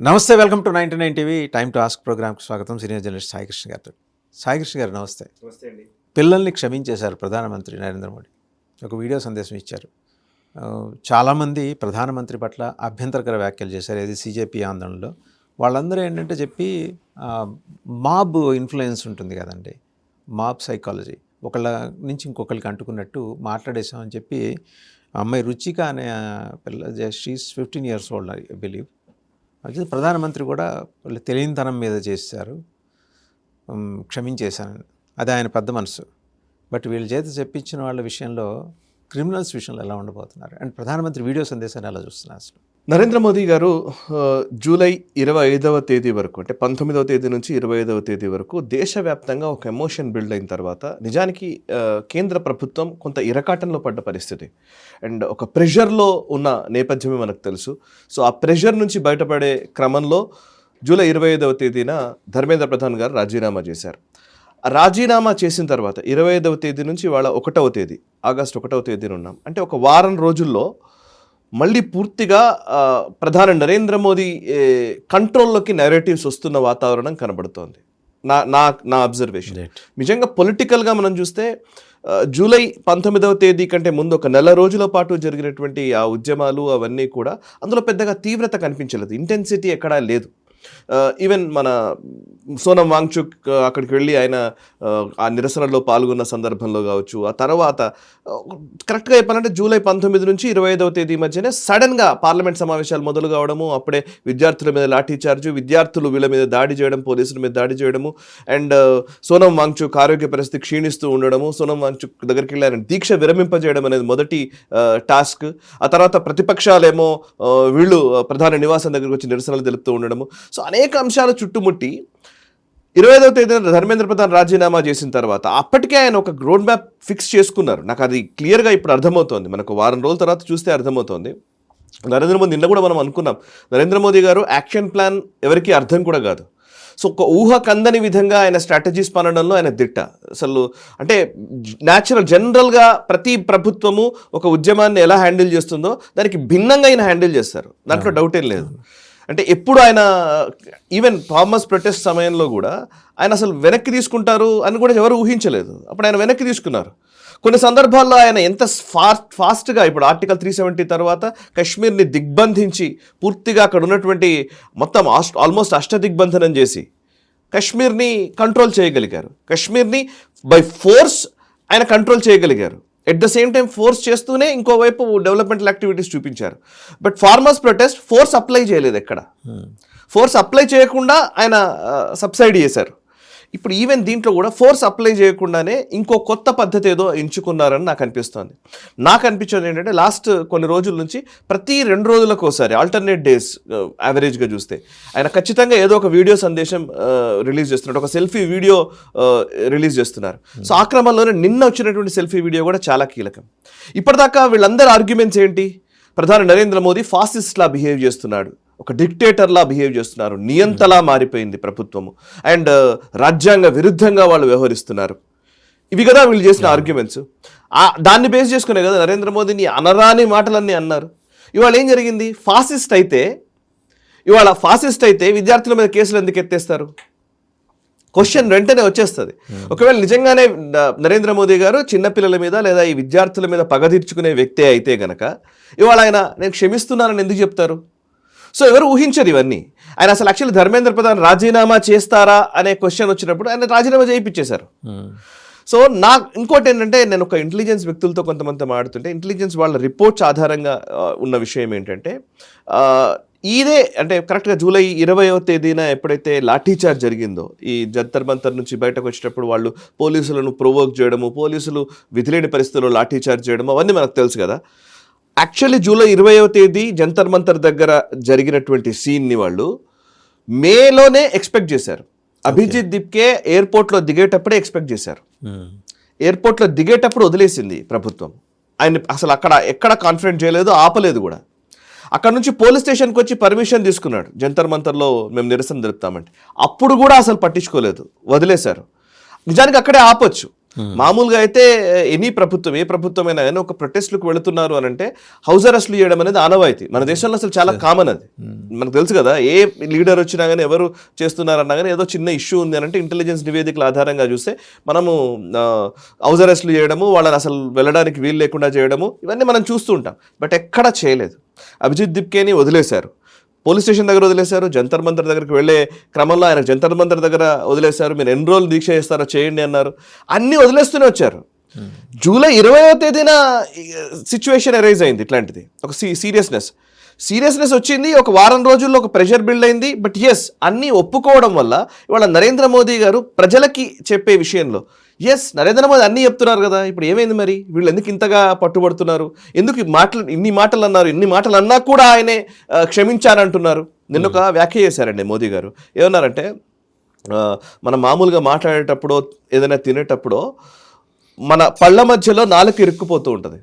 నమస్తే, welcome to 99 TV time to ask ప్రోగ్రామ్కి స్వాగతం. సీనియర్ జర్నలిస్ట్ సాయికృష్ణ గారితో. సాయికృష్ణ గారు నమస్తే. నమస్తే అండి. పిల్లల్ని క్షమించేశారు ప్రధానమంత్రి నరేంద్ర మోడీ. ఒక వీడియో సందేశం ఇచ్చారు. చాలామంది ప్రధానమంత్రి పట్ల అభ్యంతరకర వ్యాఖ్యలు చేశారు. ఇది సిజేపీ ఆందోళనలో వాళ్ళందరూ ఏంటంటే చెప్పి మాబ్ ఇన్ఫ్లుయెన్స్ ఉంటుంది కదండి, మాబ్ సైకాలజీ, ఒకళ్ళ నుంచి ఇంకొకరికి అంటుకున్నట్టు మాట్లాడేశామని చెప్పి అమ్మాయి రుచిక అనే పిల్ల, she's 15 years old I believe. అయితే ప్రధానమంత్రి కూడా వాళ్ళు తెలియనితనం మీద చేశారు, క్షమించేశాను. అది ఆయన పెద్ద మనసు. బట్ వీళ్ళ చేత చెప్పించిన వాళ్ళ విషయంలో, క్రిమినల్స్ విషయంలో ఎలా ఉండబోతున్నారు అండ్ ప్రధానమంత్రి వీడియో సందేశాన్ని ఎలా చూస్తున్నారు అసలు? నరేంద్ర మోదీ గారు జూలై 25వ తేదీ వరకు, అంటే 19వ తేదీ నుంచి 25వ తేదీ వరకు దేశవ్యాప్తంగా ఒక ఎమోషన్ బిల్డ్ అయిన తర్వాత నిజానికి కేంద్ర ప్రభుత్వం కొంత ఇరకాటంలో పడ్డ పరిస్థితి అండ్ ఒక ప్రెషర్లో ఉన్న నేపథ్యమే మనకు తెలుసు. సో ఆ ప్రెషర్ నుంచి బయటపడే క్రమంలో జూలై 25వ తేదీన ధర్మేంద్ర ప్రధాన్ గారు రాజీనామా చేశారు. రాజీనామా చేసిన తర్వాత 25వ తేదీ నుంచి వాళ్ళ 1వ తేదీ, ఆగస్టు 1వ తేదీన ఉన్నాం. అంటే ఒక వారం రోజుల్లో మళ్ళీ పూర్తిగా ప్రధాని నరేంద్ర మోదీ కంట్రోల్లోకి నెరేటివ్స్ వస్తున్న వాతావరణం కనబడుతోంది. నా అబ్జర్వేషన్. నిజంగా పొలిటికల్గా మనం చూస్తే జూలై 19వ తేదీ కంటే ముందు ఒక నెల రోజుల పాటు జరిగినటువంటి ఆ ఉద్యమాలు అవన్నీ కూడా అందులో పెద్దగా తీవ్రత కనిపించలేదు, ఇంటెన్సిటీ ఎక్కడా లేదు. ఈవెన్ మన సోనం వాంగ్చుక్ అక్కడికి వెళ్ళి ఆయన ఆ నిరసనలో పాల్గొన్న సందర్భంలో కావచ్చు, ఆ తర్వాత కరెక్ట్గా చెప్పాలంటే జూలై 19 నుంచి 25వ తేదీ మధ్యనే సడన్గా పార్లమెంట్ సమావేశాలు మొదలు కావడము, అప్పుడే విద్యార్థుల మీద లాఠీ చార్జు, విద్యార్థులు వీళ్ళ మీద దాడి చేయడం, పోలీసుల మీద దాడి చేయడము అండ్ సోనం వాంగ్చుక్ ఆరోగ్య పరిస్థితి క్షీణిస్తూ ఉండడము, సోనం వాంగ్చుక్ దగ్గరికి వెళ్ళి ఆయన దీక్ష విరమింపజేయడం అనేది మొదటి టాస్క్. ఆ తర్వాత ప్రతిపక్షాలేమో వీళ్ళు ప్రధాని నివాసం దగ్గరికి వచ్చి నిరసనలు తెలుపుతూ ఉండడము. సో అనేక అంశాలు చుట్టుముట్టి 25వ తేదీన ధర్మేంద్ర ప్రధాన్ రాజీనామా చేసిన తర్వాత అప్పటికే ఆయన ఒక రోడ్ మ్యాప్ ఫిక్స్ చేసుకున్నారు. నాకు అది క్లియర్గా ఇప్పుడు అర్థమవుతోంది, మనకు వారం రోజుల తర్వాత చూస్తే అర్థమవుతోంది. నరేంద్ర మోదీ నిన్న కూడా మనం అనుకున్నాం, నరేంద్ర మోదీ గారు యాక్షన్ ప్లాన్ ఎవరికి అర్థం కూడా కాదు. సో ఒక ఊహ కందని విధంగా ఆయన స్ట్రాటజీస్ పనడంలో ఆయన దిట్ట. అసలు అంటే జనరల్గా ప్రతి ప్రభుత్వము ఒక ఉద్యమాన్ని ఎలా హ్యాండిల్ చేస్తుందో దానికి భిన్నంగా ఆయన హ్యాండిల్ చేస్తారు, దాంట్లో డౌట్ ఏం లేదు. అంటే ఎప్పుడు ఆయన ఈవెన్ ఫార్మర్స్ ప్రొటెస్ట్ సమయంలో కూడా ఆయన అసలు వెనక్కి తీసుకుంటారు అని కూడా ఎవరు ఊహించలేదు. అప్పుడు ఆయన వెనక్కి తీసుకున్నారు. కొన్ని సందర్భాల్లో ఆయన ఎంత ఫాస్ట్గా, ఇప్పుడు ఆర్టికల్ 370 తర్వాత కశ్మీర్ని దిగ్బంధించి పూర్తిగా అక్కడ ఉన్నటువంటి మొత్తం ఆల్మోస్ట్ అష్టదిగ్బంధనం చేసి కశ్మీర్ని కంట్రోల్ చేయగలిగారు. కశ్మీర్ని బై ఫోర్స్ ఆయన కంట్రోల్ చేయగలిగారు. At the same time force చేస్తూనే ఇంకోవైపు డెవలప్మెంటల్ యాక్టివిటీస్ చూపించారు. But farmers protest force apply చేయలేదు, ఎక్కడ ఫోర్స్ అప్లై చేయకుండా ఆయన సబ్సైడ్ చేశారు. ఇప్పుడు ఈవెన్ దీంట్లో కూడా ఫోర్స్ అప్లై చేయకుండానే ఇంకో కొత్త పద్ధతి ఏదో ఎంచుకున్నారని నాకు అనిపిస్తుంది. నాకు అనిపించేది ఏంటంటే లాస్ట్ కొన్ని రోజుల నుంచి ప్రతి 2 రోజులకు ఒకసారి ఆల్టర్నేట్ డేస్ యావరేజ్గా చూస్తే ఆయన ఖచ్చితంగా ఏదో ఒక వీడియో సందేశం రిలీజ్ చేస్తున్నారు, ఒక సెల్ఫీ వీడియో రిలీజ్ చేస్తున్నారు. సో ఆ క్రమంలోనే నిన్న వచ్చినటువంటి సెల్ఫీ వీడియో కూడా చాలా కీలకం. ఇప్పటిదాకా వీళ్ళందరి ఆర్గ్యుమెంట్స్ ఏంటి? ప్రధాని నరేంద్ర మోదీ ఫాసిస్ట్లా బిహేవ్ చేస్తున్నాడు, ఒక డిక్టేటర్లా బిహేవ్ చేస్తున్నారు, నియంతలా మారిపోయింది ప్రభుత్వము అండ్ రాజ్యాంగ విరుద్ధంగా వాళ్ళు వ్యవహరిస్తున్నారు. ఇవి కదా వీళ్ళు చేసిన ఆర్గ్యుమెంట్స్. దాన్ని బేస్ చేసుకునే కదా నరేంద్ర మోదీని అనరాని మాటలన్నీ అన్నారు. ఇవాళ ఏం జరిగింది? ఫాసిస్ట్ అయితే విద్యార్థుల మీద కేసులు ఎందుకు ఎత్తేస్తారు? క్వశ్చన్ వెంటనే వచ్చేస్తుంది. ఒకవేళ నిజంగానే నరేంద్ర మోదీ గారు చిన్నపిల్లల మీద లేదా ఈ విద్యార్థుల మీద పగ తీర్చుకునే వ్యక్తే అయితే గనక ఇవాళ ఆయన నేను క్షమిస్తున్నానని ఎందుకు చెప్తారు? సో ఎవరు ఊహించరు ఇవన్నీ. ఆయన అసలు యాక్చువల్లీ ధర్మేంద్ర ప్రధాన్ రాజీనామా చేస్తారా అనే క్వశ్చన్ వచ్చినప్పుడు ఆయన రాజీనామా చేయించేశారు. సో ఇంకోటి ఏంటంటే, నేను ఒక ఇంటెలిజెన్స్ వ్యక్తులతో కొంతమంది మాడుతుంటే ఇంటెలిజెన్స్ వాళ్ళ రిపోర్ట్స్ ఆధారంగా ఉన్న విషయం ఏంటంటే, ఇదే అంటే కరెక్ట్గా జూలై 20వ తేదీన ఎప్పుడైతే లాఠీచార్జ్ జరిగిందో, ఈ జంతర్ మంతర్ నుంచి బయటకు వచ్చేటప్పుడు వాళ్ళు పోలీసులను ప్రొవోక్ చేయడము, పోలీసులు విధిలేని పరిస్థితుల్లో లాఠీచార్జ్ చేయడం అవన్నీ మనకు తెలుసు కదా. యాక్చువల్లీ జూలై 20వ తేదీ జంతర్ మంతర్ దగ్గర జరిగినటువంటి సీన్ని వాళ్ళు మేలోనే ఎక్స్పెక్ట్ చేశారు. అభిజిత్ దిప్కే ఎయిర్పోర్ట్లో దిగేటప్పుడే ఎక్స్పెక్ట్ చేశారు. ఎయిర్పోర్ట్లో దిగేటప్పుడు వదిలేసింది ప్రభుత్వం. ఆయన అసలు ఎక్కడ కాన్ఫిడెంట్ చేయలేదు, ఆపలేదు కూడా. అక్కడ నుంచి పోలీస్ స్టేషన్కి వచ్చి పర్మిషన్ తీసుకున్నాడు, జంతర్ మంతర్లో మేము నిరసన జరుపుతామంటే. అప్పుడు కూడా అసలు పట్టించుకోలేదు, వదిలేశారు. నిజానికి అక్కడే ఆపొచ్చు, మామూలుగా అయితే ఎనీ ప్రభుత్వం, ఏ ప్రభుత్వమైనా కానీ ఒక ప్రొటెస్ట్లకు వెళుతున్నారు అని అంటే హౌస్ అరెస్ట్లు చేయడం అనేది ఆనవాయితీ. మన దేశంలో అసలు చాలా కామన్ అది. మనకు తెలుసు కదా, ఏ లీడర్ వచ్చినా కానీ ఎవరు చేస్తున్నారన్నా కానీ ఏదో చిన్న ఇష్యూ ఉంది అని అంటే ఇంటెలిజెన్స్ నివేదికల ఆధారంగా చూస్తే మనము హౌస్ అరెస్ట్లు చేయడము, వాళ్ళని అసలు వెళ్ళడానికి వీలు లేకుండా చేయడము, ఇవన్నీ మనం చూస్తూ ఉంటాం. బట్ ఎక్కడా చేయలేదు. అభిజిత్ దిప్కేని వదిలేశారు, పోలీస్ స్టేషన్ దగ్గర వదిలేశారు, జంతర్ మంతర్ దగ్గరికి వెళ్ళే క్రమంలో ఆయన జంతర్ మంతర్ దగ్గర వదిలేశారు. మీరు ఎన్ని రోజులు దీక్ష చేస్తారో చేయండి అన్నారు. అన్నీ వదిలేస్తూనే వచ్చారు. జూలై 20వ తేదీన సిచ్యువేషన్ అరైజ్ అయింది. ఇట్లాంటిది ఒక సీరియస్నెస్ వచ్చింది. ఒక వారం రోజుల్లో ఒక ప్రెషర్ బిల్డ్ అయింది. బట్ ఎస్, అన్నీ ఒప్పుకోవడం వల్ల ఇవాళ నరేంద్ర మోదీ గారు ప్రజలకి చెప్పే విషయంలో ఎస్, నరేంద్ర మోదీ అన్నీ చెప్తున్నారు కదా, ఇప్పుడు ఏమైంది మరి, వీళ్ళు ఎందుకు ఇంతగా పట్టుబడుతున్నారు, ఎందుకు ఇన్ని మాటలు అన్నారు, ఇన్ని మాటలు అన్నా కూడా ఆయనే క్షమించానంటున్నారు. నిన్న ఒక వ్యాఖ్య చేశారండి మోదీ గారు. ఏమన్నారంటే, మనం మామూలుగా మాట్లాడేటప్పుడు ఏదైనా తినేటప్పుడు మన పళ్ళ మధ్యలో నాలుక ఇరుక్కుపోతూ ఉంటుంది.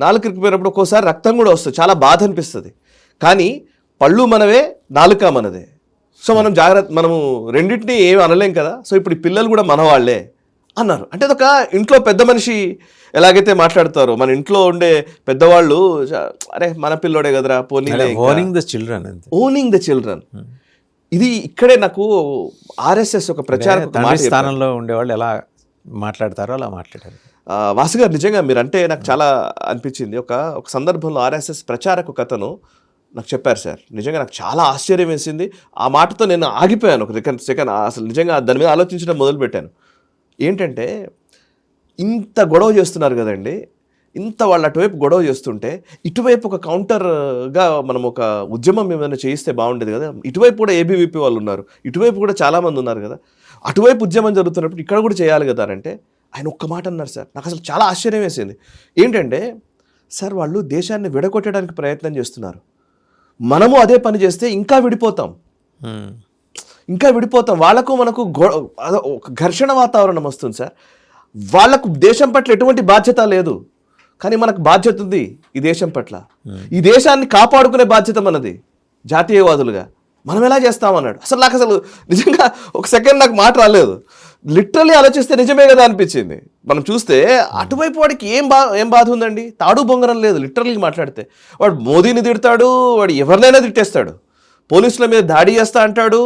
నాలుక ఇరుక్కుపోయినప్పుడు ఒక్కోసారి రక్తం కూడా వస్తుంది, చాలా బాధ అనిపిస్తుంది. కానీ పళ్ళు మనవే, నాలుక మనదే. సో మనము రెండింటినీ ఏమి అనలేం కదా. సో ఇప్పుడు ఈ పిల్లలు కూడా మన వాళ్ళే అన్నారు. అంటే అదొక ఇంట్లో పెద్ద మనిషి ఎలాగైతే మాట్లాడతారో, మన ఇంట్లో ఉండే పెద్దవాళ్ళు, అరే మన పిల్లోడే కదరా, ఓనింగ్ ద చిల్డ్రన్. ఇది ఇక్కడే నాకు ఆర్ఎస్ఎస్ ఒక ప్రచార స్థానంలో ఉండేవాళ్ళు ఎలా మాట్లాడతారో అలా మాట్లాడారు. వాసు గారు, నిజంగా మీరు అంటే నాకు చాలా అనిపించింది. ఒక సందర్భంలో ఆర్ఎస్ఎస్ ప్రచారక ఒక అతను నాకు చెప్పారు సార్, నిజంగా నాకు చాలా ఆశ్చర్యం వేసింది. ఆ మాటతో నేను ఆగిపోయాను ఒక సెకండ్. అసలు నిజంగా దాని మీద ఆలోచించడం మొదలుపెట్టాను. ఏంటంటే, ఇంత గొడవ చేస్తున్నారు కదండి, ఇంత వాళ్ళు అటువైపు గొడవ చేస్తుంటే ఇటువైపు ఒక కౌంటర్గా మనం ఒక ఉద్యమం ఏమైనా చేయిస్తే బాగుండేది కదా. ఇటువైపు కూడా ఏబీవీపీ వాళ్ళు ఉన్నారు, ఇటువైపు కూడా చాలామంది ఉన్నారు కదా, అటువైపు ఉద్యమం జరుగుతున్నప్పుడు ఇక్కడ కూడా చేయాలి కదా అంటే ఆయన ఒక్క మాట అన్నారు సార్, నాకు అసలు చాలా ఆశ్చర్యం వేసింది. ఏంటంటే, సార్ వాళ్ళు దేశాన్ని విడగొట్టడానికి ప్రయత్నం చేస్తున్నారు, మనము అదే పని చేస్తే ఇంకా విడిపోతాం. వాళ్ళకు మనకు ఒక ఘర్షణ వాతావరణం వస్తుంది సార్. వాళ్ళకు దేశం పట్ల ఎటువంటి బాధ్యత లేదు, కానీ మనకు బాధ్యత ఉంది ఈ దేశం పట్ల. ఈ దేశాన్ని కాపాడుకునే బాధ్యత మనది జాతీయవాదులుగా. మనం ఎలా చేస్తామన్నాడు. అసలు నిజంగా ఒక సెకండ్ నాకు మాట రాలేదు. లిటరల్లీ ఆలోచిస్తే నిజమే కదా అనిపించింది. మనం చూస్తే అటువైపు వాడికి ఏం బాధ ఉందండి, తాడు బొంగరం లేదు. లిటరల్లీ మాట్లాడితే వాడు మోదీని తిడతాడు, వాడు ఎవరినైనా తిట్టేస్తాడు, పోలీసుల మీద దాడి చేస్తా అంటాడు,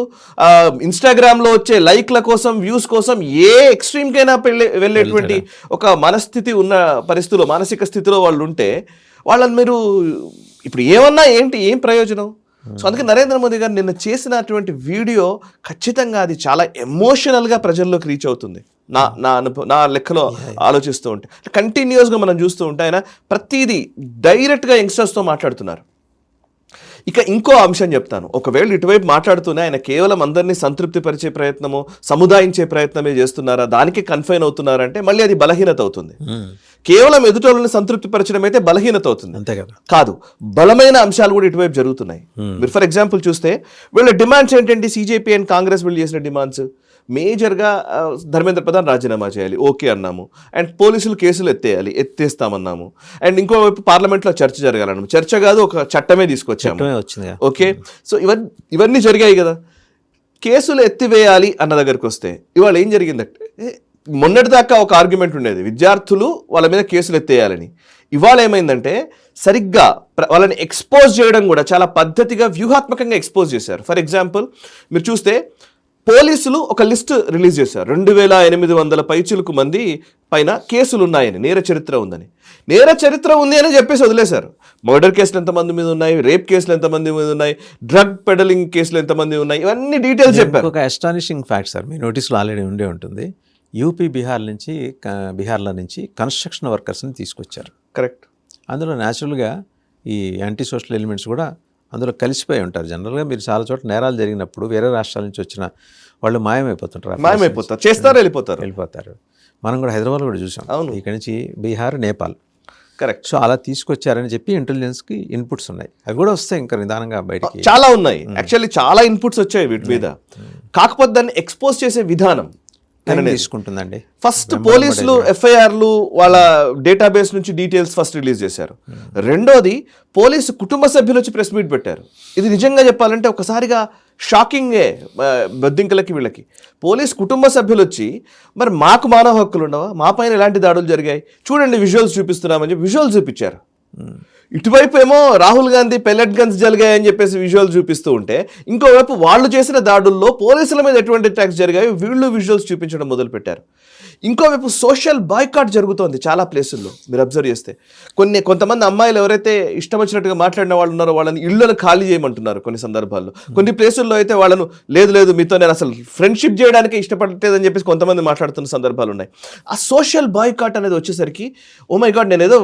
ఇన్స్టాగ్రామ్లో వచ్చే లైక్ల కోసం, వ్యూస్ కోసం ఏ ఎక్స్ట్రీమ్కైనా వెళ్ళేటువంటి ఒక మనస్థితి ఉన్న పరిస్థితిలో, మానసిక స్థితిలో వాళ్ళు ఉంటే వాళ్ళని మీరు ఇప్పుడు ఏమన్నా ఏం ప్రయోజనం? సో అందుకే నరేంద్ర మోదీ గారు నిన్న చేసినటువంటి వీడియో ఖచ్చితంగా అది చాలా ఎమోషనల్గా ప్రజల్లోకి రీచ్ అవుతుంది. నా లెక్కలో ఆలోచిస్తూ ఉంటే కంటిన్యూస్గా మనం చూస్తూ ఉంటే ఆయన ప్రతిదీ డైరెక్ట్గా యంగ్స్టర్స్తో మాట్లాడుతున్నారు. ఇక ఇంకో అంశం చెప్తాను. ఒకవేళ ఇటువైపు మాట్లాడుతూనే ఆయన కేవలం అందరినీ సంతృప్తి పరిచే ప్రయత్నము, సముదాయించే ప్రయత్నమే చేస్తున్నారా, దానికి కన్ఫైన్ అవుతున్నారంటే మళ్ళీ అది బలహీనత అవుతుంది. కేవలం ఎదుటోళ్ళని సంతృప్తి పరచడం అయితే బలహీనత అవుతుంది, అంతే కదా. కాదు, బలమైన అంశాలు కూడా ఇటువైపు జరుగుతున్నాయి. మీరు ఫర్ ఎగ్జాంపుల్ చూస్తే వీళ్ళ డిమాండ్స్ ఏంటంటే, సిజేపీ అండ్ కాంగ్రెస్ వీళ్ళు చేసిన డిమాండ్స్ మేజర్గా ధర్మేంద్ర ప్రధాన్ రాజీనామా చేయాలి, ఓకే అన్నాము. అండ్ పోలీసులు కేసులు ఎత్తేస్తామన్నాము. అండ్ ఇంకోవైపు పార్లమెంట్లో చర్చ జరగాలన్నాము. చర్చ కాదు, ఒక చట్టమే తీసుకొచ్చాము. ఓకే, సో ఇవన్నీ జరిగాయి కదా. కేసులు ఎత్తివేయాలి అన్న దగ్గరికి వస్తే ఇవాళ ఏం జరిగిందంటే, మొన్నటిదాకా ఒక ఆర్గ్యుమెంట్ ఉండేది, విద్యార్థులు వాళ్ళ మీద కేసులు ఎత్తేయాలని. ఇవాళ ఏమైందంటే, సరిగ్గా వాళ్ళని ఎక్స్పోజ్ చేయడం కూడా చాలా పద్ధతిగా, వ్యూహాత్మకంగా ఎక్స్పోజ్ చేశారు. ఫర్ ఎగ్జాంపుల్ మీరు చూస్తే పోలీసులు ఒక లిస్ట్ రిలీజ్ చేశారు. 2800 పైచిలకు మంది పైన కేసులు ఉన్నాయని, నేర చరిత్ర ఉంది అని చెప్పేసి వదిలేశారు. మర్డర్ కేసులు ఎంతమంది మీద ఉన్నాయి, రేప్ కేసులు ఎంతమంది మీద ఉన్నాయి, డ్రగ్ పెడలింగ్ కేసులు ఎంతమంది ఉన్నాయి, ఇవన్నీ డీటెయిల్స్ చెప్పారు. ఒక అస్టానిషింగ్ ఫ్యాక్ట్ సార్, మీ నోటీసులో ఆల్రెడీ ఉండే ఉంటుంది. యూపీ బీహార్ల నుంచి కన్స్ట్రక్షన్ వర్కర్స్ని తీసుకొచ్చారు. కరెక్ట్. అందులో న్యాచురల్గా ఈ యాంటీ సోషల్ ఎలిమెంట్స్ కూడా అందులో కలిసిపోయి ఉంటారు. జనరల్గా మీరు చాలా చోట్ల నేరాలు జరిగినప్పుడు వేరే రాష్ట్రాల నుంచి వచ్చిన వాళ్ళు మాయమైపోతారు, చేస్తారు, వెళ్ళిపోతారు. మనం కూడా హైదరాబాద్ కూడా చూసాం. అవును, ఇక్కడ నుంచి బీహార్, నేపాల్. కరెక్ట్. సో అలా తీసుకొచ్చారని చెప్పి ఇంటెలిజెన్స్కి ఇన్పుట్స్ ఉన్నాయి, అవి కూడా వస్తాయి ఇంకా నిదానంగా బయటికి. చాలా ఉన్నాయి యాక్చువల్లీ, చాలా ఇన్పుట్స్ వచ్చాయి వీటి మీద. కాకపోతే దాన్ని ఎక్స్పోజ్ చేసే విధానం తీసుకుంటుందండి. ఫస్ట్ పోలీసులు ఎఫ్ఐఆర్లు వాళ్ళ డేటాబేస్ నుంచి డీటెయిల్స్ ఫస్ట్ రిలీజ్ చేశారు. రెండోది పోలీసు కుటుంబ సభ్యులు వచ్చి ప్రెస్ మీట్ పెట్టారు. ఇది నిజంగా చెప్పాలంటే ఒకసారిగా షాకింగే బొద్దింకలకి వీళ్ళకి. పోలీస్ కుటుంబ సభ్యులు వచ్చి మరి మాకు మానవ హక్కులు ఉండవా, మా పైన ఎలాంటి దాడులు జరిగాయి చూడండి విజువల్స్ చూపిస్తున్నామని చెప్పి విజువల్స్ చూపించారు. ఇటువైపు ఏమో రాహుల్ గాంధీ పెల్లెట్ గన్స్ జరిగాయని చెప్పేసి విజువల్స్ చూపిస్తూ ఉంటే, ఇంకోవైపు వాళ్ళు చేసిన దాడుల్లో పోలీసుల మీద ఎటువంటి అటాక్స్ జరిగాయో వీళ్ళు విజువల్స్ చూపించడం మొదలుపెట్టారు. ఇంకోవైపు సోషల్ బాయ్కాట్ జరుగుతోంది చాలా ప్లేసుల్లో. మీరు అబ్జర్వ్ చేస్తే కొంతమంది అమ్మాయిలు ఎవరైతే ఇష్టం వచ్చినట్టుగా మాట్లాడిన వాళ్ళు ఉన్నారో వాళ్ళని ఇళ్లను ఖాళీ చేయమంటున్నారు కొన్ని సందర్భాల్లో. కొన్ని ప్లేసుల్లో అయితే వాళ్ళను లేదు మీతో నేను అసలు ఫ్రెండ్షిప్ చేయడానికి ఇష్టపడలేదని చెప్పేసి కొంతమంది మాట్లాడుతున్న సందర్భాలు ఉన్నాయి. ఆ సోషల్ బాయ్కాట్ అనేది వచ్చేసరికి ఓ మై గాడ్, నేను ఏదో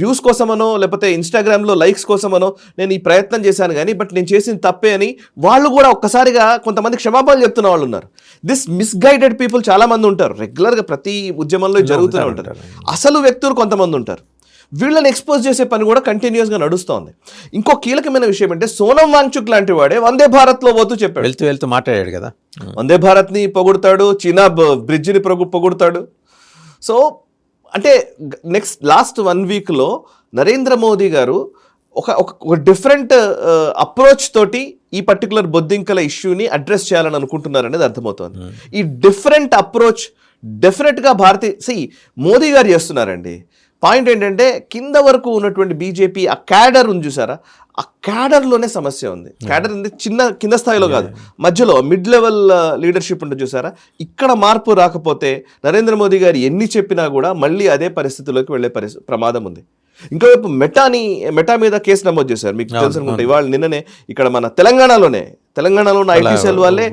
వ్యూస్ కోసమనో లేకపోతే ఇన్స్టాగ్రామ్లో లైక్స్ కోసమనో నేను ఈ ప్రయత్నం చేశాను కానీ బట్ నేను చేసింది తప్పే అని వాళ్ళు కూడా ఒక్కసారిగా కొంతమంది క్షమాపణలు చెప్తున్న వాళ్ళు ఉన్నారు. దిస్ మిస్గైడెడ్ పీపుల్ చాలా మంది ఉంటారు, రెగ్యులర్గా ప్రతి ఉద్యమంలో జరుగుతూనే ఉంటారు. అసలు వ్యక్తులు కొంతమంది ఉంటారు. వీళ్ళని ఎక్స్పోజ్ చేసే పని కూడా కంటిన్యూస్గా నడుస్తోంది. ఇంకో కీలకమైన విషయం అంటే సోనం వాంగ్చుక్ లాంటి వాడే వందే భారత్లో పోతూ చెప్పాడు, వెళ్తూ మాట్లాడాడు కదా, వందే భారత్ని పొగుడుతాడు, చీనా బ్రిడ్జిని పొగుడుతాడు. సో అంటే లాస్ట్ 1 వీక్లో నరేంద్ర మోదీ గారు ఒక డిఫరెంట్ అప్రోచ్ తోటి ఈ పర్టికులర్ బొద్దింకల ఇష్యూని అడ్రస్ చేయాలని అనుకుంటున్నారనేది అర్థమవుతోంది. ఈ డిఫరెంట్ అప్రోచ్ డెఫినెట్గా మోదీ గారు చేస్తున్నారండి. పాయింట్ ఏంటంటే కింద వరకు ఉన్నటువంటి బీజేపీ ఆ క్యాడర్ ఉంది చూసారా, ఆ క్యాడర్లోనే సమస్య ఉంది. క్యాడర్ అంటే కింద స్థాయిలో కాదు, మధ్యలో మిడ్ లెవెల్ లీడర్షిప్ ఉంటుంది చూసారా, ఇక్కడ మార్పు రాకపోతే నరేంద్ర మోదీ గారు ఎన్ని చెప్పినా కూడా మళ్ళీ అదే పరిస్థితిలోకి వెళ్ళే ప్రమాదం ఉంది. ఇంకోవైపు మెటా మీద కేసు నమోదు చేశారు. మీకు తెలుసు అనుకుంటా, ఇవాళ నిన్ననే ఇక్కడ మన తెలంగాణలో ఉన్న ఐటీ సెల్ వాళ్ళే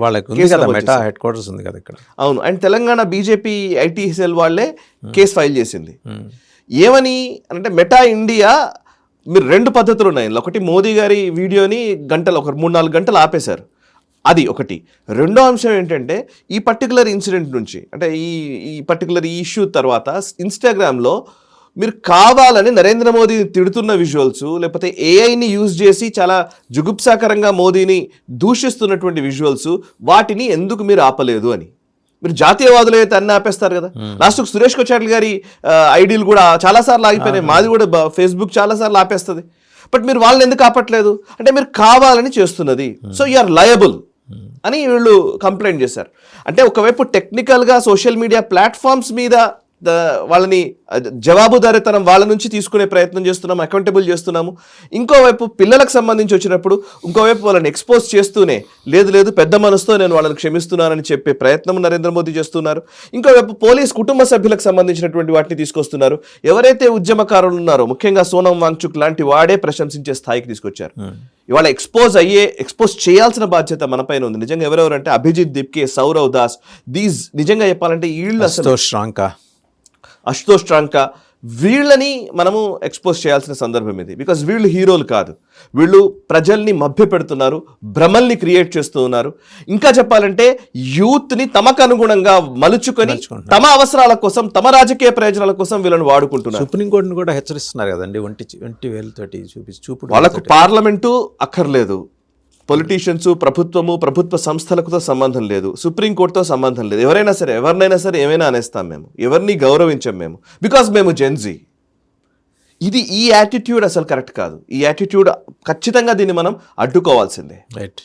హెడ్ క్వార్టర్స్ ఉంది కదా ఇక్కడ. అవును, and Telangana BJP IT cell వాళ్ళే కేసు ఫైల్ చేసింది. ఏమని అంటే మెటా ఇండియా, మీరు 2 పద్ధతులు ఉన్నాయి. ఒకటి మోదీ గారి వీడియోని ఒక 3-4 గంటలు ఆపేశారు, అది ఒకటి. రెండో అంశం ఏంటంటే ఈ పర్టికులర్ ఇన్సిడెంట్ నుంచి అంటే ఈ పర్టికులర్ ఇష్యూ తర్వాత ఇన్స్టాగ్రామ్లో మీరు కావాలని నరేంద్ర మోదీని తిడుతున్న విజువల్స్, లేకపోతే ఏఐని యూజ్ చేసి చాలా జుగుప్సాకరంగా మోదీని దూషిస్తున్నటువంటి విజువల్స్, వాటిని ఎందుకు మీరు ఆపలేదు అని. మీరు జాతీయవాదులు అయితే అన్ని ఆపేస్తారు కదా. లాస్ట్ సురేష్ కొచ్చాట్ల గారి ఐడీలు కూడా చాలాసార్లు ఆగిపోయినాయి, మాది కూడా ఫేస్బుక్ చాలాసార్లు ఆపేస్తుంది. బట్ మీరు వాళ్ళని ఎందుకు ఆపట్లేదు అంటే మీరు కావాలని చేస్తున్నది, సో యూఆర్ లయబుల్ అని వీళ్ళు కంప్లైంట్ చేశారు. అంటే ఒకవైపు టెక్నికల్గా సోషల్ మీడియా ప్లాట్ఫామ్స్ మీద వాళ్ళని జవాబుదారీతనం వాళ్ళ నుంచి తీసుకునే ప్రయత్నం చేస్తున్నాము, అకౌంటబుల్ చేస్తున్నాము. ఇంకోవైపు పిల్లలకు సంబంధించి వచ్చినప్పుడు ఇంకోవైపు వాళ్ళని ఎక్స్పోజ్ చేస్తూనే లేదు పెద్ద మనసుతో నేను వాళ్ళని క్షమిస్తున్నానని చెప్పే ప్రయత్నం నరేంద్ర మోదీ చేస్తున్నారు. ఇంకోవైపు పోలీస్ కుటుంబ సభ్యులకు సంబంధించినటువంటి వాటిని తీసుకొస్తున్నారు. ఎవరైతే ఉద్యమకారులు ఉన్నారో ముఖ్యంగా సోనం వాంగ్చుక్ లాంటి వాడే ప్రశంసించే స్థాయికి తీసుకొచ్చారు. ఇవాళ ఎక్స్పోజ్ చేయాల్సిన బాధ్యత మన పైన ఉంది. నిజంగా ఎవరెవరంటే అభిజిత్ దిప్కే, సౌరవ్ దాస్, నిజంగా చెప్పాలంటే వీళ్ళు అశుతోష్ ట్రాంకా, వీళ్ళని మనము ఎక్స్పోజ్ చేయాల్సిన సందర్భం ఇది. బికాజ్ వీళ్ళు హీరోలు కాదు, వీళ్ళు ప్రజల్ని మభ్య పెడుతున్నారు, భ్రమల్ని క్రియేట్ చేస్తూ ఉన్నారు. ఇంకా చెప్పాలంటే యూత్ని తమకు అనుగుణంగా మలుచుకొని తమ అవసరాల కోసం, తమ రాజకీయ ప్రయోజనాల కోసం వీళ్ళని వాడుకుంటున్నారు. సుప్రీంకోర్టును కూడా హెచ్చరిస్తున్నారు కదండి, ఒంటి వేలుతోటి చూపుడు. వాళ్ళకు పార్లమెంటు అక్కర్లేదు, పొలిటీషియన్స్, ప్రభుత్వ సంస్థలతో సంబంధం లేదు, సుప్రీంకోర్టుతో సంబంధం లేదు. ఎవరినైనా సరే ఏమైనా అనేస్తాం మేము, ఎవరిని గౌరవించాం మేము, బికాజ్ మేము జెన్జీ. ఈ యాటిట్యూడ్ అసలు కరెక్ట్ కాదు. ఈ యాటిట్యూడ్ ఖచ్చితంగా దీన్ని మనం అడ్డుకోవాల్సిందే. రైట్.